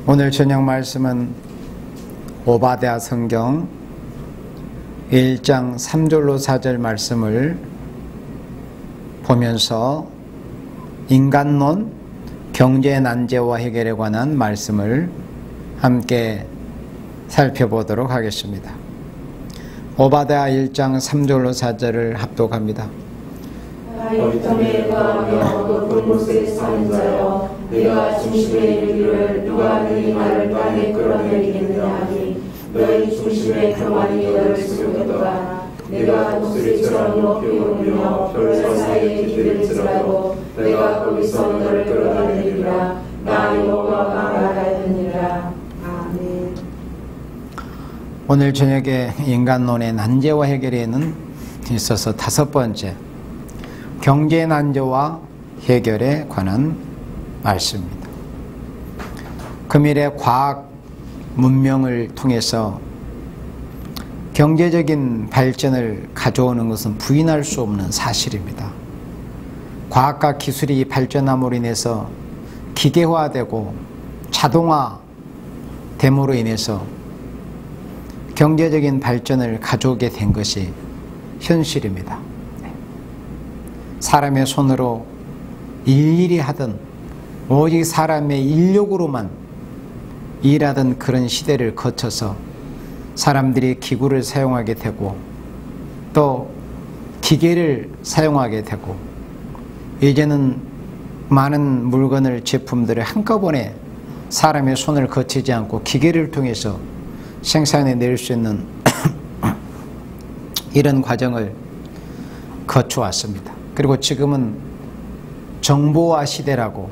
오늘 저녁 말씀은 오바댜 성경 1장 3절로 4절 말씀을 보면서 인간론, 경제 난제와 해결에 관한 말씀을 함께 살펴보도록 하겠습니다. 오바댜 1장 3절로 4절을 합독합니다. 하여점에 거하며 높은 곳에 사는 자여, 내가 중심에 이르기를 누가 네 말을 땅에 끌어내리겠느냐 하니 너희 중심에 평안히 너를 쓰겠도다. 내가 독수리처럼 높이 오르며 별 사이에 기들을지라도 내가 거기서 너를 끌어내리리라. 나 여호와가 말하였느니라. 아멘. 오늘 저녁에 인간론의 난제와 해결에는 있어서 다섯 번째, 경제 난제와 해결에 관한 말씀입니다. 금일의 과학 문명을 통해서 경제적인 발전을 가져오는 것은 부인할 수 없는 사실입니다. 과학과 기술이 발전함으로 인해서 기계화되고 자동화됨으로 인해서 경제적인 발전을 가져오게 된 것이 현실입니다. 사람의 손으로 일일이 하던, 오직 사람의 인력으로만 일하던 그런 시대를 거쳐서 사람들이 기구를 사용하게 되고 또 기계를 사용하게 되고, 이제는 많은 물건을, 제품들을 한꺼번에 사람의 손을 거치지 않고 기계를 통해서 생산해낼 수 있는 이런 과정을 거쳐왔습니다. 그리고 지금은 정보화 시대라고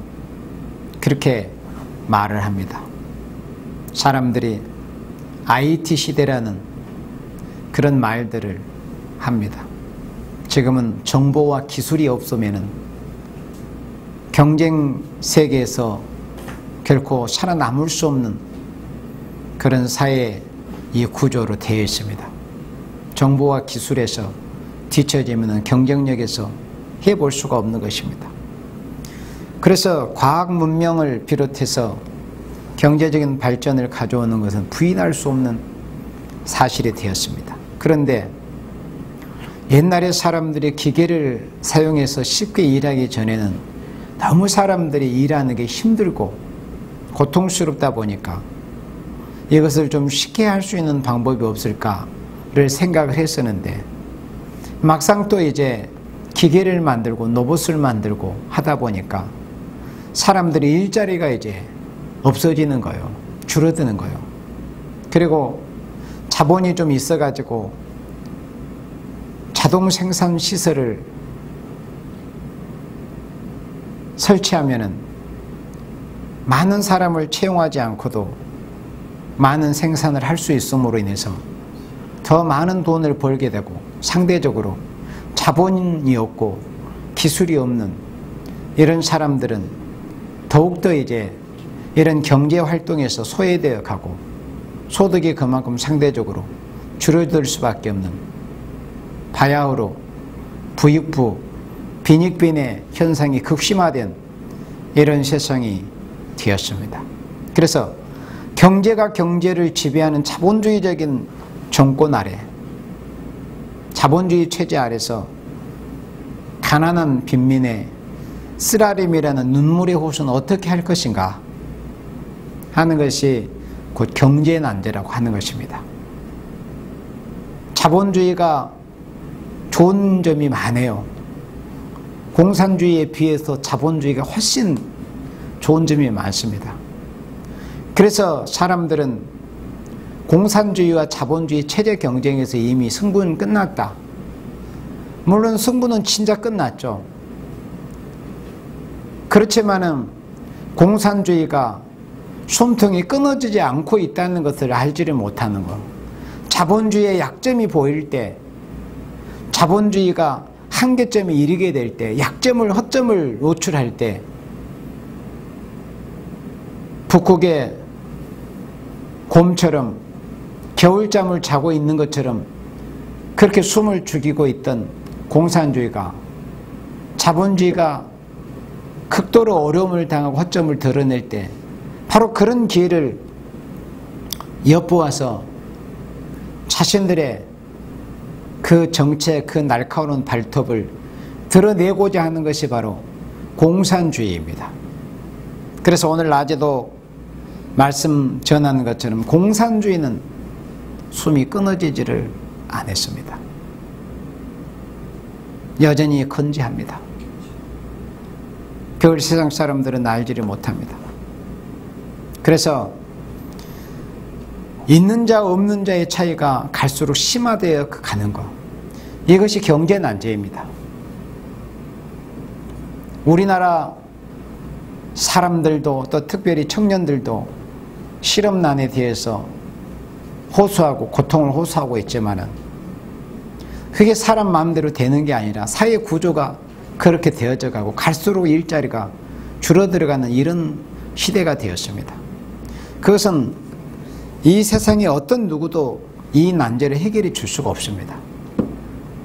그렇게 말을 합니다. 사람들이 IT 시대라는 그런 말들을 합니다. 지금은 정보와 기술이 없으면은 경쟁 세계에서 결코 살아남을 수 없는 그런 사회 이 구조로 되어 있습니다. 정보와 기술에서 뒤처지면 경쟁력에서 해볼 수가 없는 것입니다. 그래서 과학 문명을 비롯해서 경제적인 발전을 가져오는 것은 부인할 수 없는 사실이 되었습니다. 그런데 옛날에 사람들이 기계를 사용해서 쉽게 일하기 전에는 너무 사람들이 일하는 게 힘들고 고통스럽다 보니까 이것을 좀 쉽게 할 수 있는 방법이 없을까를 생각을 했었는데, 막상 또 이제 기계를 만들고 로봇을 만들고 하다 보니까 사람들이 일자리가 이제 없어지는 거예요. 줄어드는 거예요. 그리고 자본이 좀 있어가지고 자동 생산 시설을 설치하면은 많은 사람을 채용하지 않고도 많은 생산을 할 수 있음으로 인해서 더 많은 돈을 벌게 되고, 상대적으로 자본이 없고 기술이 없는 이런 사람들은 더욱더 이제 이런 경제 활동에서 소외되어 가고 소득이 그만큼 상대적으로 줄어들 수밖에 없는 바야흐로 부익부, 빈익빈의 현상이 극심화된 이런 세상이 되었습니다. 그래서 경제가 경제를 지배하는 자본주의적인 정권 아래, 자본주의 체제 아래서 가난한 빈민의 쓰라림이라는 눈물의 호소는 어떻게 할 것인가 하는 것이 곧 경제 난제라고 하는 것입니다. 자본주의가 좋은 점이 많아요. 공산주의에 비해서 자본주의가 훨씬 좋은 점이 많습니다. 그래서 사람들은 공산주의와 자본주의 체제 경쟁에서 이미 승부는 끝났다. 물론 승부는 진짜 끝났죠. 그렇지만은 공산주의가 숨통이 끊어지지 않고 있다는 것을 알지를 못하는 것. 자본주의의 약점이 보일 때, 자본주의가 한계점에 이르게 될 때, 약점을, 허점을 노출할 때, 북극의 곰처럼 겨울잠을 자고 있는 것처럼 그렇게 숨을 죽이고 있던 공산주의가, 자본주의가 극도로 어려움을 당하고 허점을 드러낼 때 바로 그런 기회를 엿보아서 자신들의 그 정책, 그 날카로운 발톱을 드러내고자 하는 것이 바로 공산주의입니다. 그래서 오늘 낮에도 말씀 전하는 것처럼 공산주의는 숨이 끊어지지를 않았습니다. 여전히 건재합니다. 그걸 세상 사람들은 알지를 못합니다. 그래서 있는 자 없는 자의 차이가 갈수록 심화되어 가는 것, 이것이 경제 난제입니다. 우리나라 사람들도 또 특별히 청년들도 실업난에 대해서 호소하고 고통을 호소하고 있지만은 그게 사람 마음대로 되는 게 아니라 사회 구조가 그렇게 되어져 가고 갈수록 일자리가 줄어들어가는 이런 시대가 되었습니다. 그것은 이 세상에 어떤 누구도 이 난제를 해결해 줄 수가 없습니다.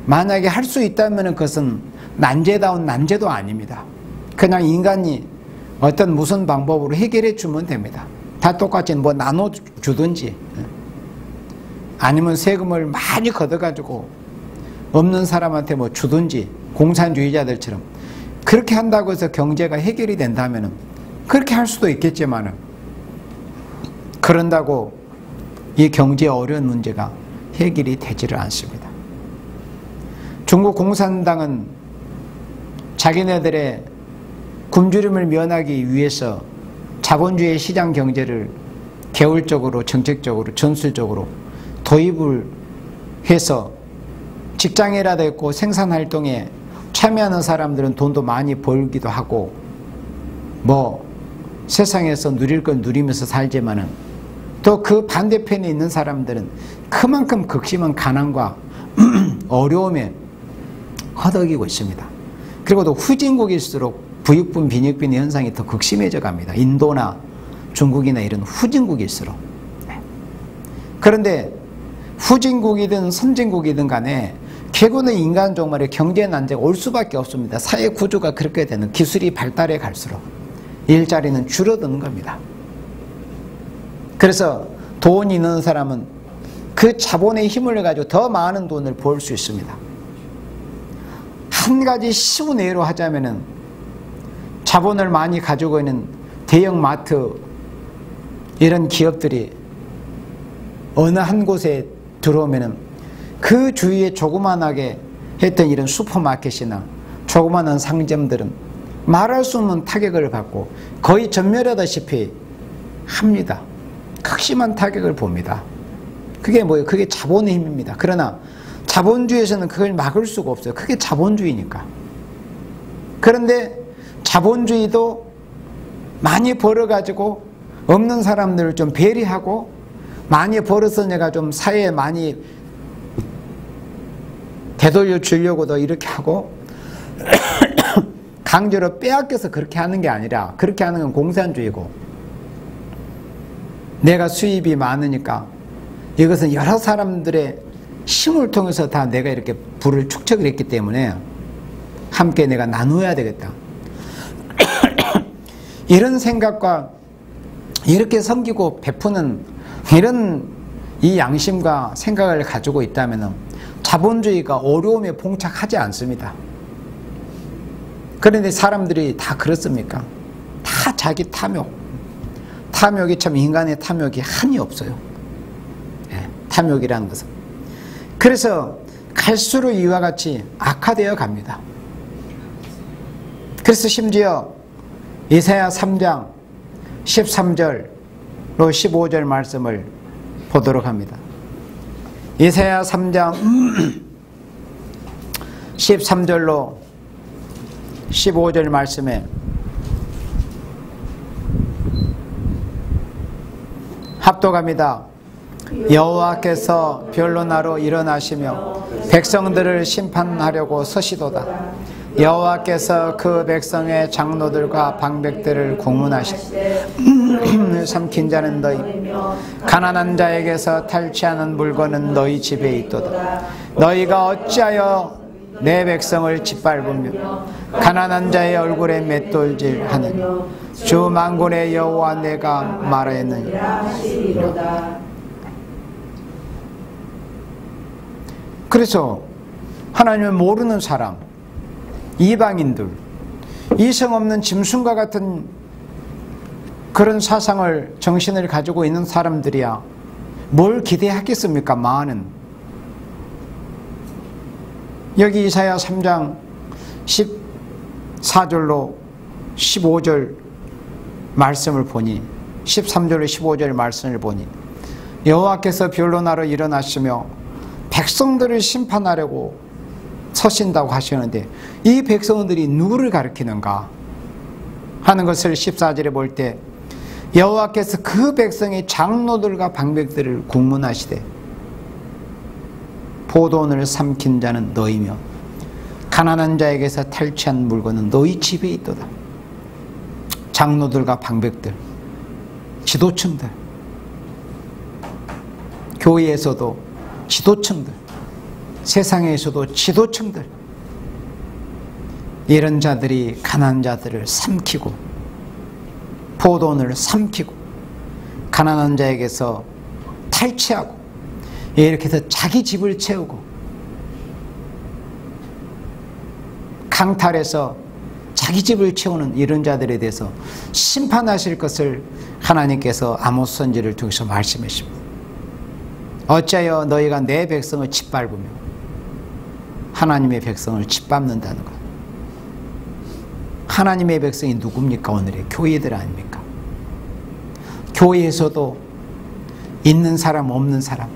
만약에 할 수 있다면 그것은 난제다운 난제도 아닙니다. 그냥 인간이 어떤 무슨 방법으로 해결해 주면 됩니다. 다 똑같이 뭐 나눠주든지 아니면 세금을 많이 걷어가지고 없는 사람한테 뭐 주든지 공산주의자들처럼 그렇게 한다고 해서 경제가 해결이 된다면 그렇게 할 수도 있겠지만 그런다고 이 경제의 어려운 문제가 해결이 되지를 않습니다. 중국 공산당은 자기네들의 굶주림을 면하기 위해서 자본주의 시장 경제를 개울적으로 정책적으로 전술적으로 도입을 해서 직장이라도 있고 생산활동에 참여하는 사람들은 돈도 많이 벌기도 하고 뭐 세상에서 누릴 걸 누리면서 살지만은 또 그 반대편에 있는 사람들은 그만큼 극심한 가난과 어려움에 허덕이고 있습니다. 그리고 또 후진국일수록 부익분 빈익빈 현상이 더 극심해져 갑니다. 인도나 중국이나 이런 후진국일수록. 그런데 후진국이든 선진국이든 간에 결국은 인간 종말의 경제 난제가 올 수밖에 없습니다. 사회 구조가 그렇게 되는, 기술이 발달해 갈수록 일자리는 줄어드는 겁니다. 그래서 돈이 있는 사람은 그 자본의 힘을 가지고 더 많은 돈을 벌 수 있습니다. 한 가지 쉬운 예로 하자면은 자본을 많이 가지고 있는 대형 마트 이런 기업들이 어느 한 곳에 들어오면은 그 주위에 조그만하게 했던 이런 슈퍼마켓이나 조그만한 상점들은 말할 수 없는 타격을 받고 거의 전멸하다시피 합니다. 극심한 타격을 봅니다. 그게 뭐예요? 그게 자본의 힘입니다. 그러나 자본주의에서는 그걸 막을 수가 없어요. 그게 자본주의니까. 그런데 자본주의도 많이 벌어가지고 없는 사람들을 좀 배려하고 많이 벌어서 내가 좀 사회에 많이 되돌려 주려고도 이렇게 하고 강제로 빼앗겨서 그렇게 하는 게 아니라 그렇게 하는 건 공산주의고 내가 수입이 많으니까 이것은 여러 사람들의 힘을 통해서 다 내가 이렇게 부를 축적을 했기 때문에 함께 내가 나누어야 되겠다. 이런 생각과 이렇게 섬기고 베푸는 이런 이 양심과 생각을 가지고 있다면 자본주의가 어려움에 봉착하지 않습니다. 그런데 사람들이 다 그렇습니까? 다 자기 탐욕이 참 인간의 탐욕이 한이 없어요. 탐욕이라는 것은. 그래서 갈수록 이와 같이 악화되어 갑니다. 그래서 심지어 이사야 3장 13절로 15절 말씀을 보도록 합니다. 이사야 3장 13절로 15절 말씀에 합독합니다. 여호와께서 변론하러 일어나시며 백성들을 심판하려고 서시도다. 여호와께서 그 백성의 장로들과 방백들을 공문하시되 삼킨 자는 너희, 가난한 자에게서 탈취하는 물건은 너희 집에 있도다. 너희가 어찌하여 내 백성을 짓밟으며 가난한 자의 얼굴에 맷돌질하느니 주 만군의 여호와 내가 말하였느니라. 그래서 하나님을 모르는 사람, 이방인들, 이성 없는 짐승과 같은 그런 사상을, 정신을 가지고 있는 사람들이야 뭘 기대하겠습니까? 많은. 여기 이사야 3장 14절로 15절 말씀을 보니, 13절로 15절 말씀을 보니 여호와께서 변론하러 일어나시며 백성들을 심판하려고 서신다고 하시는데, 이 백성들이 누구를 가리키는가 하는 것을 14절에 볼 때, 여호와께서 그 백성의 장로들과 방백들을 국문하시되 포도원을 삼킨 자는 너희며 가난한 자에게서 탈취한 물건은 너희 집에 있도다. 장로들과 방백들, 지도층들, 교회에서도 지도층들, 세상에서도 지도층들, 이런 자들이 가난한 자들을 삼키고 포도원을 삼키고 가난한 자에게서 탈취하고 이렇게 해서 자기 집을 채우고 강탈해서 자기 집을 채우는 이런 자들에 대해서 심판하실 것을 하나님께서 아모스 선지를 통해서 말씀하십니다. 어찌하여 너희가 내 백성을 짓밟으며, 하나님의 백성을 짓밟는다는 것. 하나님의 백성이 누굽니까? 오늘의 교회들 아닙니까? 교회에서도 있는 사람 없는 사람,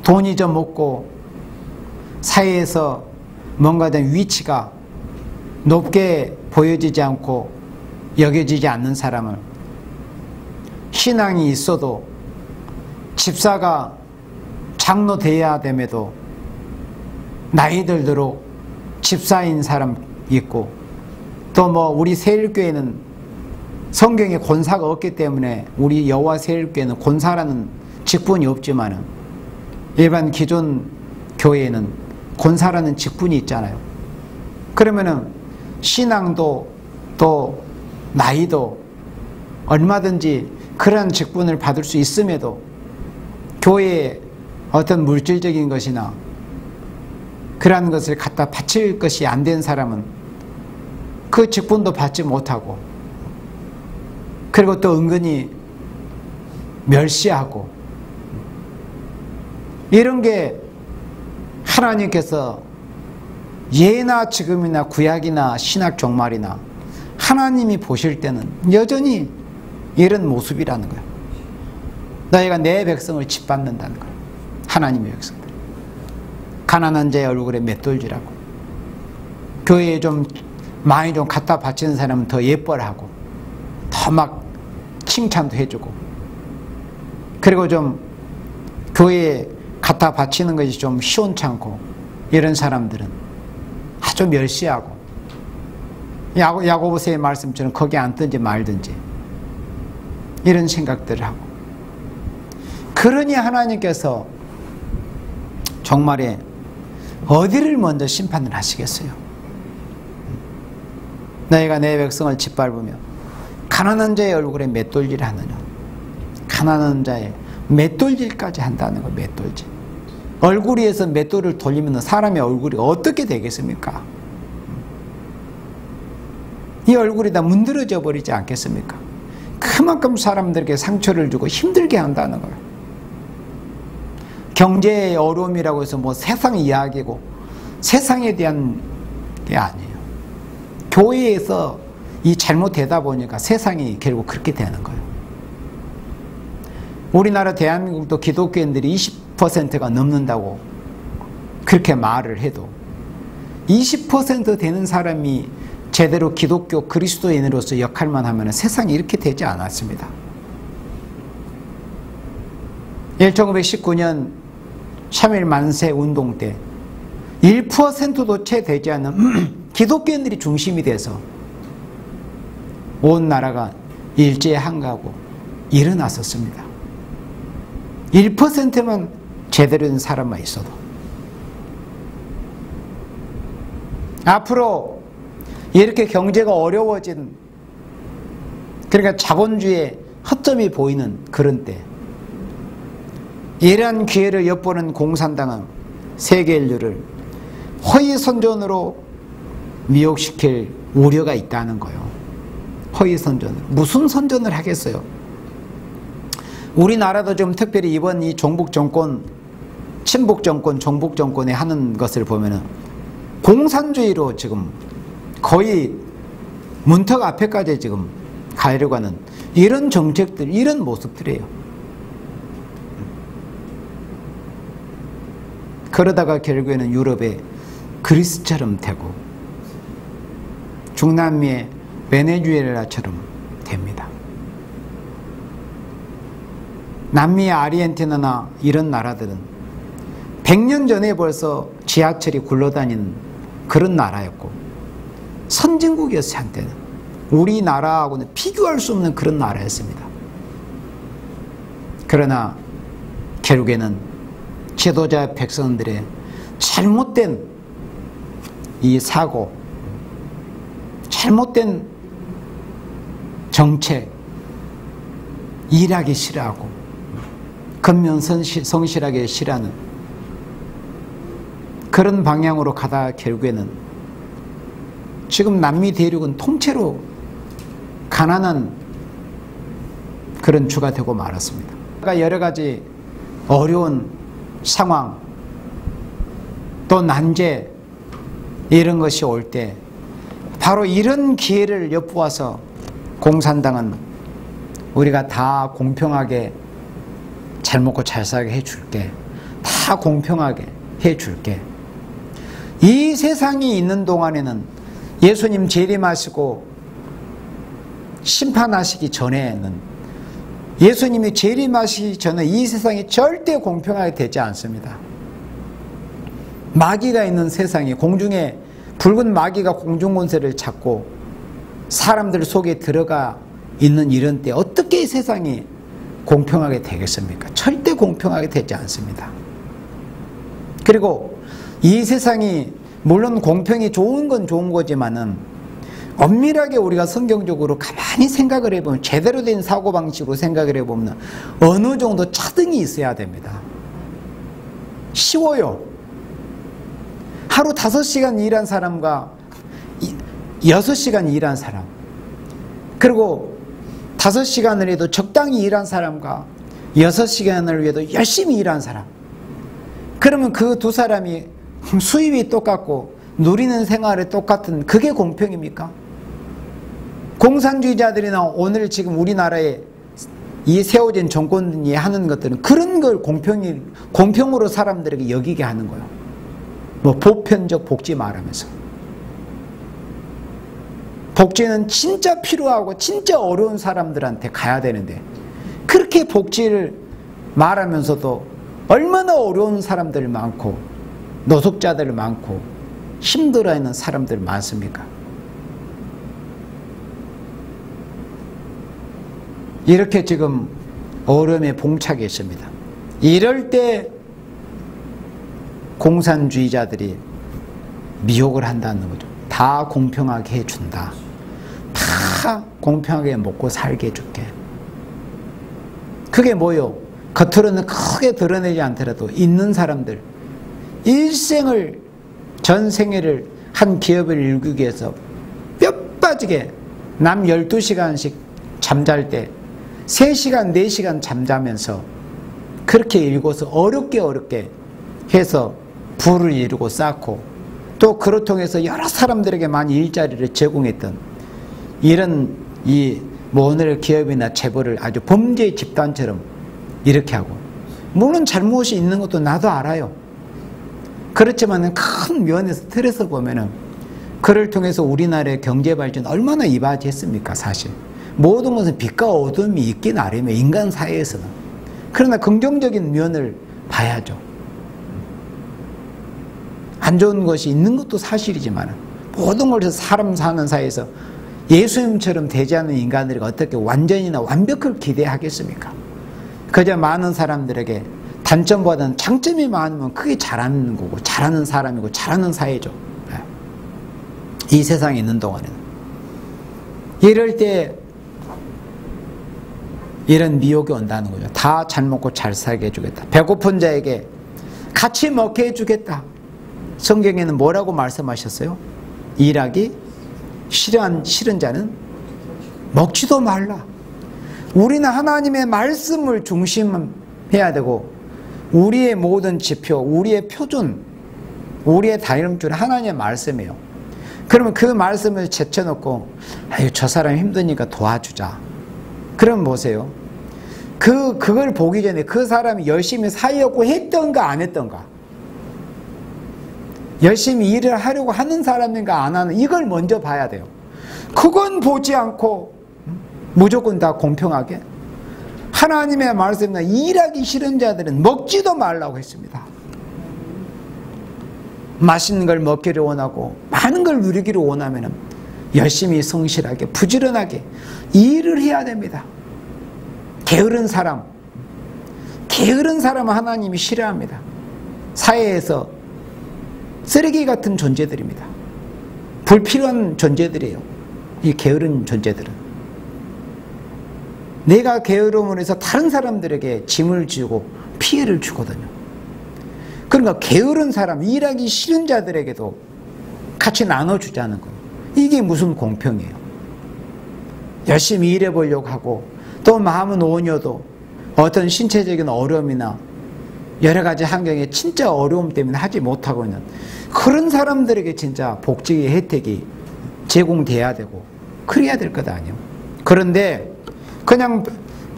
돈이 좀 없고 사회에서 뭔가 된 위치가 높게 보여지지 않고 여겨지지 않는 사람을, 신앙이 있어도 집사가 장로 돼야 됨에도 나이 들도록 집사인 사람 있고, 또 뭐 우리 세일교회는 성경에 권사가 없기 때문에 우리 여호와 세일교회는 권사라는 직분이 없지만은 일반 기존 교회에는 권사라는 직분이 있잖아요. 그러면은 신앙도 또 나이도 얼마든지 그런 직분을 받을 수 있음에도 교회에 어떤 물질적인 것이나 그러한 것을 갖다 바칠 것이 안 된 사람은 그 직분도 받지 못하고, 그리고 또 은근히 멸시하고, 이런 게 하나님께서 예나 지금이나 구약이나 신약 종말이나 하나님이 보실 때는 여전히 이런 모습이라는 거예요. 너희가 내 백성을 짓밟는다는 거예요. 하나님의 백성들. 가난한 자의 얼굴에 맷돌질하고, 교회에 좀 많이 좀 갖다 바치는 사람은 더 예뻐하고 더 막 칭찬도 해주고, 그리고 좀 교회에 갖다 바치는 것이 좀 시원찮고, 이런 사람들은 아주 멸시하고, 야고보서의 말씀처럼 거기 앉든지 말든지 이런 생각들을 하고. 그러니 하나님께서 정말에 어디를 먼저 심판을 하시겠어요? 너희가 내 백성을 짓밟으며 가난한 자의 얼굴에 맷돌질을 하느냐. 가난한 자의 맷돌질까지 한다는 거. 맷돌질. 얼굴 위에서 맷돌을 돌리면 사람의 얼굴이 어떻게 되겠습니까? 이 얼굴이 다 문드러져 버리지 않겠습니까? 그만큼 사람들에게 상처를 주고 힘들게 한다는 거예요. 경제의 어려움이라고 해서 뭐 세상 이야기고 세상에 대한 게 아니에요. 교회에서 이 잘못되다 보니까 세상이 결국 그렇게 되는 거예요. 우리나라 대한민국도 기독교인들이 20%가 넘는다고 그렇게 말을 해도 20% 되는 사람이 제대로 기독교 그리스도인으로서 역할만 하면 세상이 이렇게 되지 않았습니다. 1919년 3.1 만세 운동 때 1%도 채 되지 않는 기독교인들이 중심이 돼서 온 나라가 일제에 한가하고 일어났었습니다. 1%만 제대로 된 사람만 있어도. 앞으로 이렇게 경제가 어려워진, 그러니까 자본주의의 허점이 보이는 그런 때, 이러한 기회를 엿보는 공산당은 세계 인류를 허위선전으로 미혹시킬 우려가 있다는 거예요. 허위선전. 무슨 선전을 하겠어요? 우리나라도 좀 특별히 이번 이 종북정권, 친북정권, 종북정권에 하는 것을 보면은 공산주의로 지금 거의 문턱 앞에까지 지금 가려고 하는 이런 정책들, 이런 모습들이에요. 그러다가 결국에는 유럽의 그리스처럼 되고 중남미의 베네수엘라처럼 됩니다. 남미의 아르헨티나나 이런 나라들은 100년 전에 벌써 지하철이 굴러다니는 그런 나라였고 선진국이었어요. 한때는 우리나라하고는 비교할 수 없는 그런 나라였습니다. 그러나 결국에는 지도자 백성들의 잘못된 이 사고, 잘못된 정책, 일하기 싫어하고 근면성실하게 싫어하는 그런 방향으로 가다 결국에는 지금 남미 대륙은 통째로 가난한 그런 주가 되고 말았습니다. 여러 가지 어려운 상황, 또 난제 이런 것이 올 때 바로 이런 기회를 엿보아서 공산당은 우리가 다 공평하게 잘 먹고 잘 살게 해줄게, 다 공평하게 해줄게. 이 세상이 있는 동안에는 예수님 재림하시고 심판하시기 전에는, 예수님이 재림하시기 전에 이 세상이 절대 공평하게 되지 않습니다. 마귀가 있는 세상이, 공중에 붉은 마귀가 공중권세를 잡고 사람들 속에 들어가 있는 이런 때 어떻게 이 세상이 공평하게 되겠습니까? 절대 공평하게 되지 않습니다. 그리고 이 세상이 물론 공평이 좋은 건 좋은 거지만은 엄밀하게 우리가 성경적으로 가만히 생각을 해보면, 제대로 된 사고방식으로 생각을 해보면 어느 정도 차등이 있어야 됩니다. 쉬워요. 하루 5시간 일한 사람과 6시간 일한 사람, 그리고 5시간을 해도 적당히 일한 사람과 6시간을 위해도 열심히 일한 사람, 그러면 그 두 사람이 수입이 똑같고 누리는 생활이 똑같은, 그게 공평입니까? 공산주의자들이나 오늘 지금 우리나라에 이 세워진 정권이 하는 것들은 그런 걸 공평으로 사람들에게 여기게 하는 거예요. 뭐 보편적 복지 말하면서. 복지는 진짜 필요하고 진짜 어려운 사람들한테 가야 되는데, 그렇게 복지를 말하면서도 얼마나 어려운 사람들 많고 노숙자들 많고 힘들어하는 사람들 많습니까? 이렇게 지금 어려움에 봉착해 있습니다. 이럴 때 공산주의자들이 미혹을 한다는 거죠. 다 공평하게 해준다. 다 공평하게 먹고 살게 해줄게. 그게 뭐요? 겉으로는 크게 드러내지 않더라도 있는 사람들, 일생을, 전생애를 한 기업을 일구기 위해서 뼈 빠지게 남 12시간씩 잠잘 때 3시간, 4시간 잠자면서 그렇게 일궈서 어렵게 해서 부를 이루고 쌓고, 또 그로 통해서 여러 사람들에게 많이 일자리를 제공했던 이런 뭐 오늘 기업이나 재벌을 아주 범죄 집단처럼 이렇게 하고, 물론 잘못이 있는 것도 나도 알아요. 그렇지만 큰 면에서 틀에서 보면은 그를 통해서 우리나라의 경제 발전 얼마나 이바지했습니까? 사실 모든 것은 빛과 어둠이 있기 나름이에요, 인간 사회에서는. 그러나 긍정적인 면을 봐야죠. 안 좋은 것이 있는 것도 사실이지만 모든 것을 사람 사는 사이에서 예수님처럼 되지 않는 인간들이 어떻게 완전히나 완벽을 기대하겠습니까? 그저 많은 사람들에게 단점보다는 장점이 많으면 크게 잘하는 거고, 잘하는 사람이고, 잘하는 사회죠. 이 세상에 있는 동안에는. 이럴 때 이런 미혹이 온다는 거죠. 다 잘 먹고 잘 살게 해주겠다. 배고픈 자에게 같이 먹게 해주겠다. 성경에는 뭐라고 말씀하셨어요? 일하기 싫은 자는 먹지도 말라. 우리는 하나님의 말씀을 중심해야 되고, 우리의 모든 지표, 우리의 표준, 우리의 다름줄은 하나님의 말씀이에요. 그러면 그 말씀을 제쳐놓고, 아유, 저 사람 힘드니까 도와주자. 그럼 보세요. 그걸 보기 전에 그 사람이 열심히 살려고 했던가 안 했던가, 열심히 일을 하려고 하는 사람인가 안 하는, 이걸 먼저 봐야 돼요. 그건 보지 않고 무조건 다 공평하게 하나님의 말씀에 일하기 싫은 자들은 먹지도 말라고 했습니다. 맛있는 걸 먹기를 원하고 많은 걸 누리기를 원하면 열심히 성실하게 부지런하게 일을 해야 됩니다. 게으른 사람은 하나님이 싫어합니다. 사회에서 쓰레기 같은 존재들입니다. 불필요한 존재들이에요. 이 게으른 존재들은. 내가 게으름으로 해서 다른 사람들에게 짐을 지고 피해를 주거든요. 그러니까 게으른 사람, 일하기 싫은 자들에게도 같이 나눠주자는 거예요. 이게 무슨 공평이에요. 열심히 일해보려고 하고 또 마음은 온여도 어떤 신체적인 어려움이나 여러 가지 환경에 진짜 어려움 때문에 하지 못하고 있는 그런 사람들에게 진짜 복지의 혜택이 제공돼야 되고 그래야 될 것 아니에요. 그런데 그냥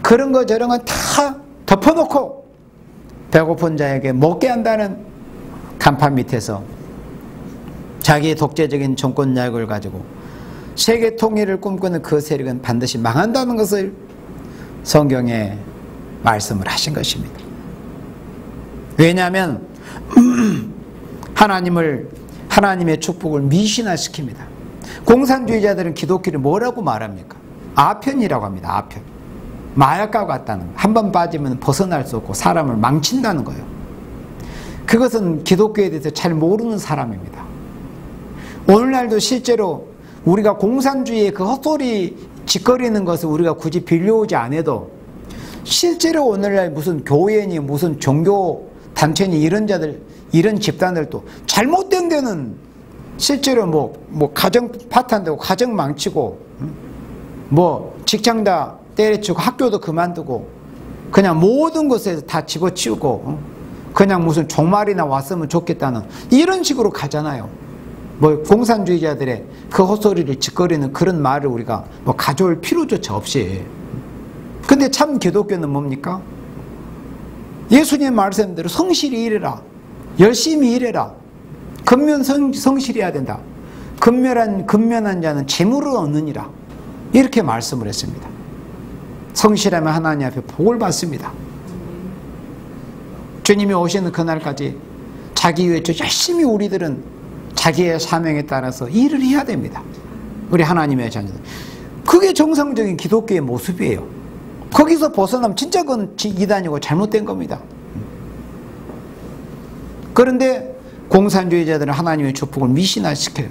그런 거 저런 거 다 덮어놓고 배고픈 자에게 먹게 한다는 간판 밑에서 자기의 독재적인 정권력을 가지고 세계 통일을 꿈꾸는 그 세력은 반드시 망한다는 것을 성경에 말씀을 하신 것입니다. 왜냐하면 하나님의 축복을 미신화시킵니다. 공산주의자들은 기독교를 뭐라고 말합니까? 아편이라고 합니다. 아편. 마약과 같다는 거예요. 한 번 빠지면 벗어날 수 없고 사람을 망친다는 거예요. 그것은 기독교에 대해서 잘 모르는 사람입니다. 오늘날도 실제로 우리가 공산주의의 그 헛소리 짓거리는 것을 우리가 굳이 빌려오지 않아도 실제로 오늘날 무슨 교회니 무슨 종교 단체니 이런 자들, 이런 집단들도 잘못된 데는 실제로 뭐 가정 파탄되고 가정 망치고 뭐 직장 다 때려치고 학교도 그만두고 그냥 모든 것에 다 집어치우고 그냥 무슨 종말이나 왔으면 좋겠다는 이런 식으로 가잖아요. 뭐 공산주의자들의 그 헛소리를 짓거리는 그런 말을 우리가 뭐 가져올 필요조차 없이. 근데 참 기독교는 뭡니까? 예수님 말씀대로 성실히 일해라. 열심히 일해라. 근면 성실해야 된다. 근면한 자는 재물을 얻느니라. 이렇게 말씀을 했습니다. 성실하면 하나님 앞에 복을 받습니다. 주님이 오시는 그날까지 자기 위해 열심히 우리들은 자기의 사명에 따라서 일을 해야 됩니다. 우리 하나님의 자녀들. 그게 정상적인 기독교의 모습이에요. 거기서 벗어나면 진짜 그건 이단이고 잘못된 겁니다. 그런데 공산주의자들은 하나님의 축복을 미신화시켜요.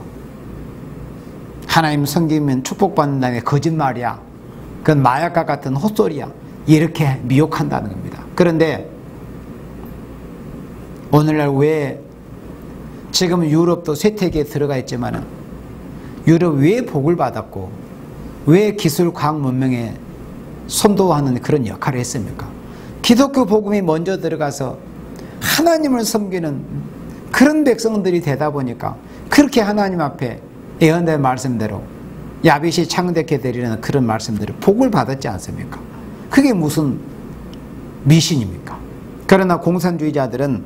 하나님 섬기면 축복받는다는 게 거짓말이야. 그건 마약과 같은 헛소리야. 이렇게 미혹한다는 겁니다. 그런데 오늘날 왜 지금 유럽도 쇠퇴기에 들어가 있지만 유럽 왜 복을 받았고 왜 기술 과학 문명에 선도하는 그런 역할을 했습니까? 기독교 복음이 먼저 들어가서 하나님을 섬기는 그런 백성들이 되다 보니까 그렇게 하나님 앞에 예언된 말씀대로 야빗이 창대케 되리라는 그런 말씀대로 복을 받았지 않습니까? 그게 무슨 미신입니까? 그러나 공산주의자들은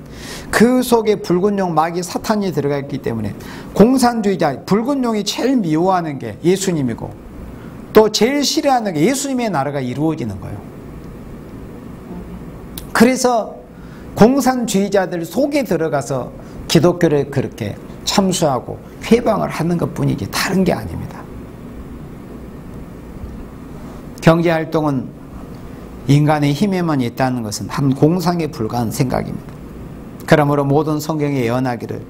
그 속에 붉은 용 마귀 사탄이 들어가 있기 때문에 공산주의자 붉은 용이 제일 미워하는 게 예수님이고 또 제일 싫어하는 게 예수님의 나라가 이루어지는 거예요. 그래서 공산주의자들 속에 들어가서 기독교를 그렇게 참수하고 회방을 하는 것뿐이지 다른 게 아닙니다. 경제활동은 인간의 힘에만 있다는 것은 한 공상에 불과한 생각입니다. 그러므로 모든 성경에 예언하기를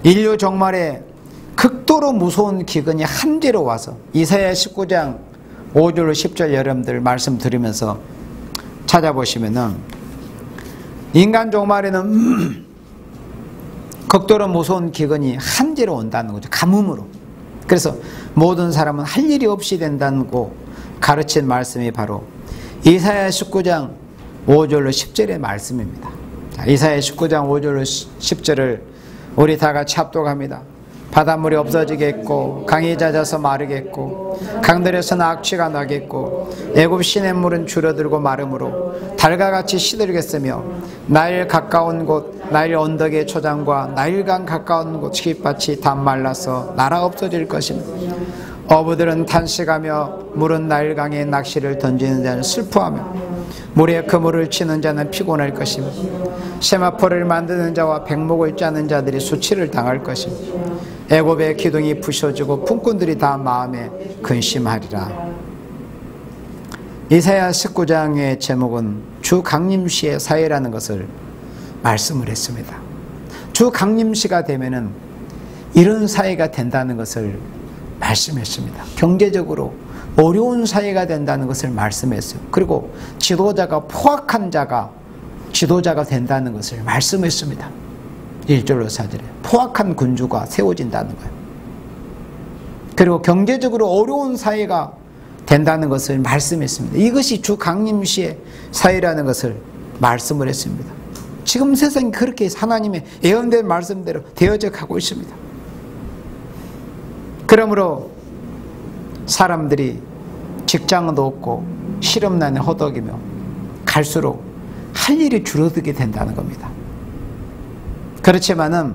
인류 종말에 극도로 무서운 기근이 한재로 와서 이사야 19장 5절 10절 여러분들 말씀 드리면서 찾아보시면은 인간 종말에는 극도로 무서운 기근이 한재로 온다는 거죠. 가뭄으로. 그래서 모든 사람은 할 일이 없이 된다고 가르친 말씀이 바로 이사야 19장 5절로 10절의 말씀입니다. 자, 이사야 19장 5절로 10절을 우리 다 같이 합독합니다. 바닷물이 없어지겠고 강이 잦아서 마르겠고 강들에서는 악취가 나겠고 애굽 시냇물은 줄어들고 마름으로 달과 같이 시들겠으며 나일 가까운 곳 나일 언덕의 초장과 나일강 가까운 곳 깃밭이 다 말라서 날아 없어질 것입니다. 어부들은 탄식하며 물은 나일강에 낚시를 던지는 자는 슬퍼하며 물에 그물을 치는 자는 피곤할 것입니다. 세마포를 만드는 자와 백목을 짜는 자들이 수치를 당할 것입니다. 애굽의 기둥이 부셔지고 품꾼들이 다 마음에 근심하리라. 이사야 19장의 제목은 주 강림시의 사회라는 것을 말씀을 했습니다. 주 강림시가 되면은 이런 사회가 된다는 것을 말씀했습니다. 경제적으로 어려운 사회가 된다는 것을 말씀했어요. 그리고 지도자가 포악한 자가 지도자가 된다는 것을 말씀했습니다. 1절로 4절에 포악한 군주가 세워진다는 거예요. 그리고 경제적으로 어려운 사회가 된다는 것을 말씀했습니다. 이것이 주 강림시의 사회라는 것을 말씀을 했습니다. 지금 세상이 그렇게 하나님의 예언된 말씀대로 되어져 가고 있습니다. 그러므로 사람들이 직장도 없고 실업난에 허덕이며 갈수록 할 일이 줄어들게 된다는 겁니다. 그렇지만은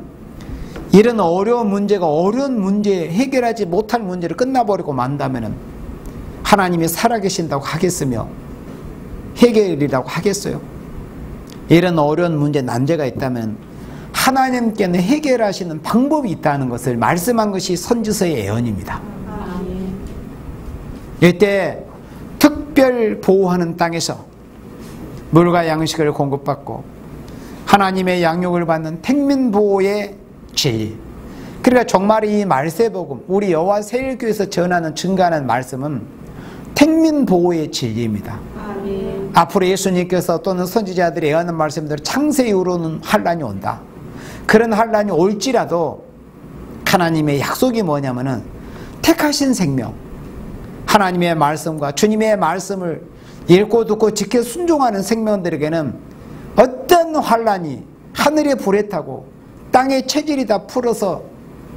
이런 어려운 문제가 어려운 문제 해결하지 못할 문제를 끝나버리고 만다면은 하나님이 살아계신다고 하겠으며 해결이라고 하겠어요? 이런 어려운 문제 난제가 있다면 하나님께는 해결하시는 방법이 있다는 것을 말씀한 것이 선지서의 예언입니다. 이때 특별 보호하는 땅에서 물과 양식을 공급받고 하나님의 양육을 받는 택민보호의 진리, 그러니까 정말 이 말세복음 우리 여호와 세일교에서 전하는 증거하는 말씀은 택민보호의 진리입니다. 앞으로 예수님께서 또는 선지자들이 예언하는 말씀대로 창세 이후로는 환란이 온다. 그런 환란이 올지라도 하나님의 약속이 뭐냐면은 택하신 생명, 하나님의 말씀과 주님의 말씀을 읽고 듣고 지켜 순종하는 생명들에게는 어떤 환란이 하늘의 불에 타고 땅의 체질이 다 풀어서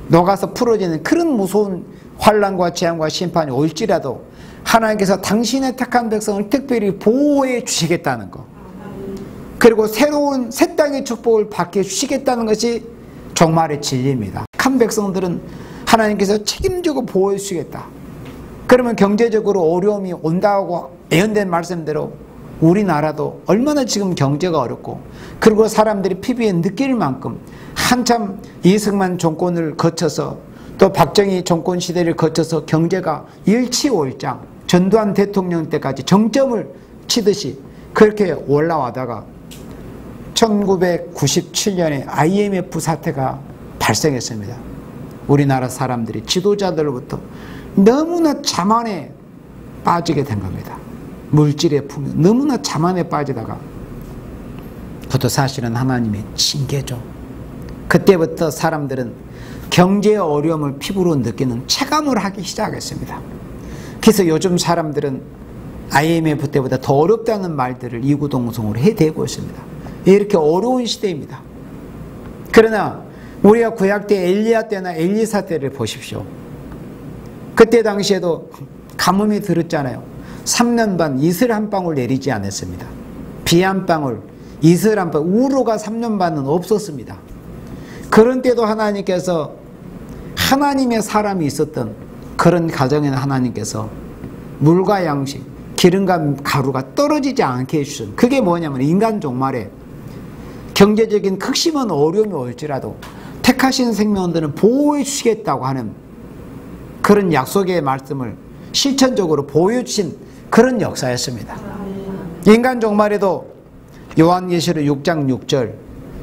녹아서 풀어지는 그런 무서운 환란과 재앙과 심판이 올지라도 하나님께서 당신의 택한 백성을 특별히 보호해 주시겠다는 것, 그리고 새로운 새 땅의 축복을 받게 해주시겠다는 것이 종말의 진리입니다. 택한 백성들은 하나님께서 책임지고 보호해 주시겠다. 그러면 경제적으로 어려움이 온다고 예언된 말씀대로 우리나라도 얼마나 지금 경제가 어렵고 그리고 사람들이 피부에 느낄 만큼 한참 이승만 정권을 거쳐서 또 박정희 정권 시대를 거쳐서 경제가 일치월장 전두환 대통령 때까지 정점을 치듯이 그렇게 올라와다가 1997년에 IMF 사태가 발생했습니다. 우리나라 사람들이 지도자들로부터 너무나 자만에 빠지게 된 겁니다. 물질의 풍요, 너무나 자만에 빠지다가 그것도 사실은 하나님의 징계죠. 그때부터 사람들은 경제의 어려움을 피부로 느끼는 체감을 하기 시작했습니다. 그래서 요즘 사람들은 IMF 때보다 더 어렵다는 말들을 이구동성으로 해대고 있습니다. 이렇게 어려운 시대입니다. 그러나 우리가 구약 때 엘리야 때나 엘리사 때를 보십시오. 그때 당시에도 가뭄이 들었잖아요. 3년 반 이슬 한 방울 내리지 않았습니다. 비 한 방울, 이슬 한 방울, 우로가 3년 반은 없었습니다. 그런 때도 하나님께서 하나님의 사람이 있었던 그런 가정에는 하나님께서 물과 양식, 기름과 가루가 떨어지지 않게 해주신, 그게 뭐냐면 인간 종말에 경제적인 극심한 어려움이 올지라도 택하신 생명들은 보호해 주시겠다고 하는 그런 약속의 말씀을 실천적으로 보여주신 그런 역사였습니다. 인간 종말에도 요한계시록 6장 6절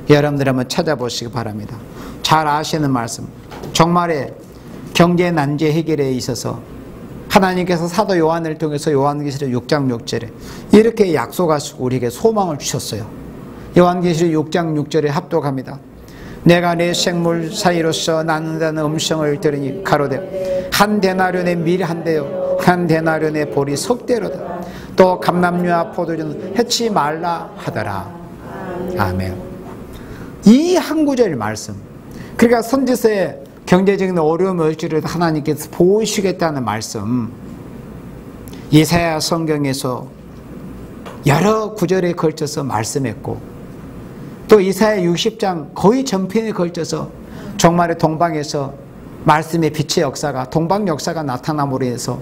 여러분들 한번 찾아보시기 바랍니다. 잘 아시는 말씀. 종말에 경제 난제 해결에 있어서 하나님께서 사도 요한을 통해서 요한계시록 6장 6절에 이렇게 약속하시고 우리에게 소망을 주셨어요. 요한계시록 6장 6절에 합독합니다. 내가 내 생물 사이로서 낳는다는 음성을 들으니 가로되 한 데나리온의 밀 한 대요 한 데나리온의 보리 석 대로다. 또 감람류와 포도주는 해치 말라 하더라. 아멘. 이 한 구절 말씀, 그러니까 선지서의 경제적인 어려움 을지라도 하나님께서 보시겠다는 말씀, 이사야 성경에서 여러 구절에 걸쳐서 말씀했고, 또 이사야 60장 거의 전편에 걸쳐서 종말의 동방에서 말씀의 빛의 역사가, 동방 역사가 나타남으로 해서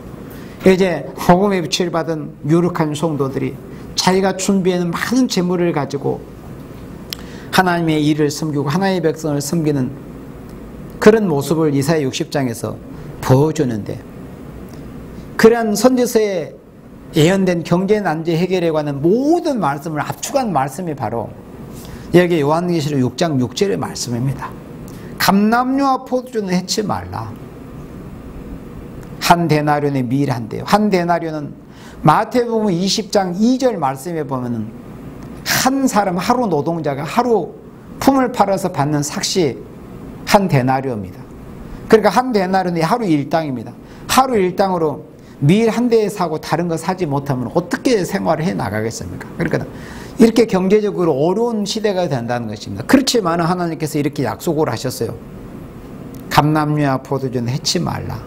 이제 복음의 빛을 받은 유력한 성도들이 자기가 준비하는 많은 재물을 가지고 하나님의 일을 섬기고 하나님의 백성을 섬기는 그런 모습을 이사야 60장에서 보여주는데, 그러한 선지서에 예언된 경제 난제 해결에 관한 모든 말씀을 압축한 말씀이 바로 여기 요한계시록 6장 6절의 말씀입니다. 감람류와 포도주는 해치 말라. 한 데나리온의 밀 한 대요. 한 데나리온은 마태복음 20장 2절 말씀에 보면은 한 사람, 하루 노동자가 하루 품을 팔아서 받는 삭시 한 데나리온입니다. 그러니까 한 데나리온이 하루 일당입니다. 하루 일당으로 밀 한 대 사고 다른 거 사지 못하면 어떻게 생활을 해 나가겠습니까? 그러니까 이렇게 경제적으로 어려운 시대가 된다는 것입니다. 그렇지만 하나님께서 이렇게 약속을 하셨어요. 감람류와 포도주는 해치 말라.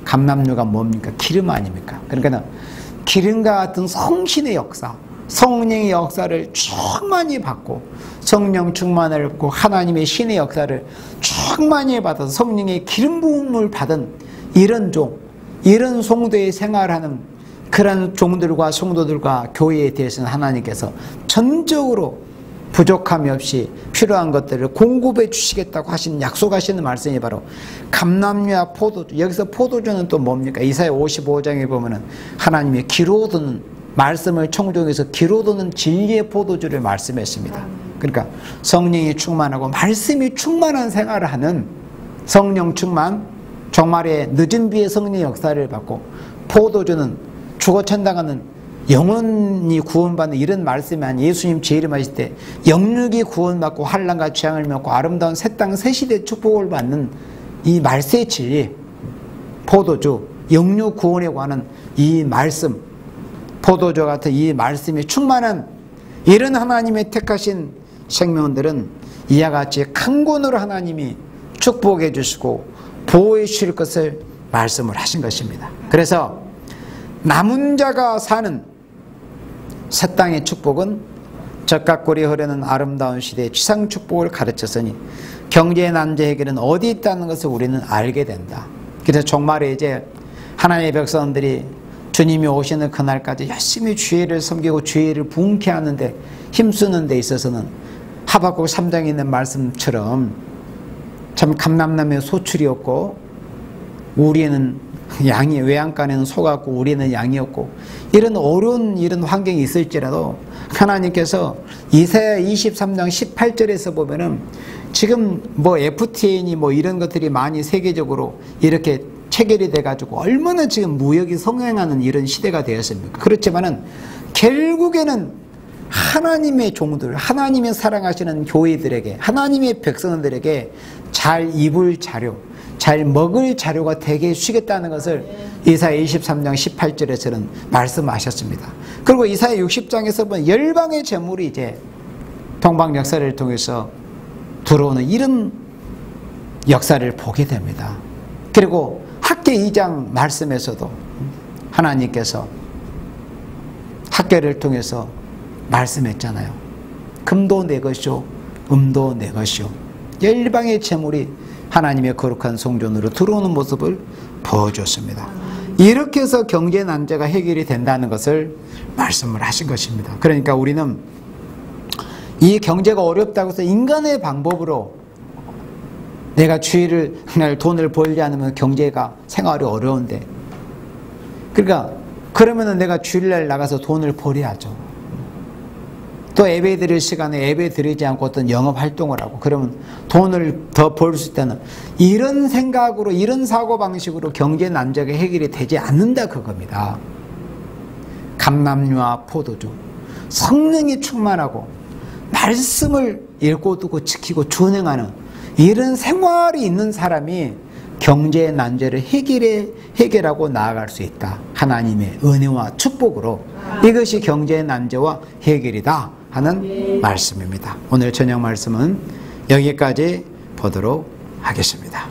감람류가 뭡니까? 기름 아닙니까? 그러니까 기름과 같은 성신의 역사, 성령의 역사를 충만히 받고 성령 충만을 받고 하나님의 신의 역사를 충만히 받아서 성령의 기름 부음을 받은 이런 종, 이런 성도의 생활하는 그런 종들과 성도들과 교회에 대해서는 하나님께서 전적으로 부족함이 없이 필요한 것들을 공급해 주시겠다고 하신, 약속하시는 말씀이 바로 감람류와 포도주. 여기서 포도주는 또 뭡니까? 이사야 55장에 보면은 하나님의 기로도는 말씀을 청종해서 기로도는 진리의 포도주를 말씀했습니다. 그러니까 성령이 충만하고 말씀이 충만한 생활을 하는 성령 충만, 종말의 늦은 비의 성령의 역사를 받고, 포도주는 죽어 천당하는 영원히 구원받는 이런 말씀이 아니, 예수님 재림하실 때 영육이 구원받고 환난과 재앙을 면하고 아름다운 새 땅 새 시대의 축복을 받는 이 말세의 진리, 포도주, 영육 구원에 관한 이 말씀, 포도주 같은 이 말씀이 충만한 이런 하나님의 택하신 생명들은 이와 같이 강권으로 하나님이 축복해 주시고 보호해 주실 것을 말씀을 하신 것입니다. 그래서 남은 자가 사는 새 땅의 축복은 젖가꿀이 흐르는 아름다운 시대의 지상 축복을 가르쳤으니 경제 난제 해결은 어디 있다는 것을 우리는 알게 된다. 그래서 종말에 이제 하나님의 백성들이 주님이 오시는 그날까지 열심히 주의를 섬기고 주의를 부흥케 하는데 힘쓰는 데 있어서는 하박국 3장에 있는 말씀처럼 참 감람나무에 소출이었고 우리에는 양이, 외양간에는 소가 없고 우리는 양이었고, 이런 어려운 이런 환경이 있을지라도 하나님께서 이사야 23장 18절에서 보면은 지금 뭐 FTA니 뭐 이런 것들이 많이 세계적으로 이렇게 체결이 돼가지고 얼마나 지금 무역이 성행하는 이런 시대가 되었습니까? 그렇지만은 결국에는 하나님의 종들, 하나님의 사랑하시는 교회들에게, 하나님의 백성들에게 잘 입을 자료, 잘 먹을 자료가 되게 해주시겠다는 것을 이사야 23장 18절에서는 말씀하셨습니다. 그리고 이사야 60장에서 보면 열방의 재물이 이제 동방 역사를 통해서 들어오는 이런 역사를 보게 됩니다. 그리고 학계 2장 말씀에서도 하나님께서 학계를 통해서 말씀했잖아요. 금도 내 것이요 음도 내 것이요. 열방의 재물이 하나님의 거룩한 성전으로 들어오는 모습을 보여줬습니다. 이렇게 해서 경제 난제가 해결이 된다는 것을 말씀을 하신 것입니다. 그러니까 우리는 이 경제가 어렵다고 해서 인간의 방법으로 내가 주일을 날 돈을 벌지 않으면 경제가 생활이 어려운데, 그러니까 그러면은 내가 주일날 나가서 돈을 벌어야죠. 또 예배 드릴 시간에 예배 드리지 않고 어떤 영업 활동을 하고 그러면 돈을 더 벌 수 있다는 이런 생각으로 이런 사고방식으로 경제 난제가 해결이 되지 않는다 그겁니다. 감람류와 포도주, 성령이 충만하고 말씀을 읽고 두고 지키고 준행하는 이런 생활이 있는 사람이 경제의 난제를 해결하고 나아갈 수 있다. 하나님의 은혜와 축복으로 이것이 경제의 난제와 해결이다 하는 말씀입니다. 오늘 저녁 말씀은 여기까지 보도록 하겠습니다.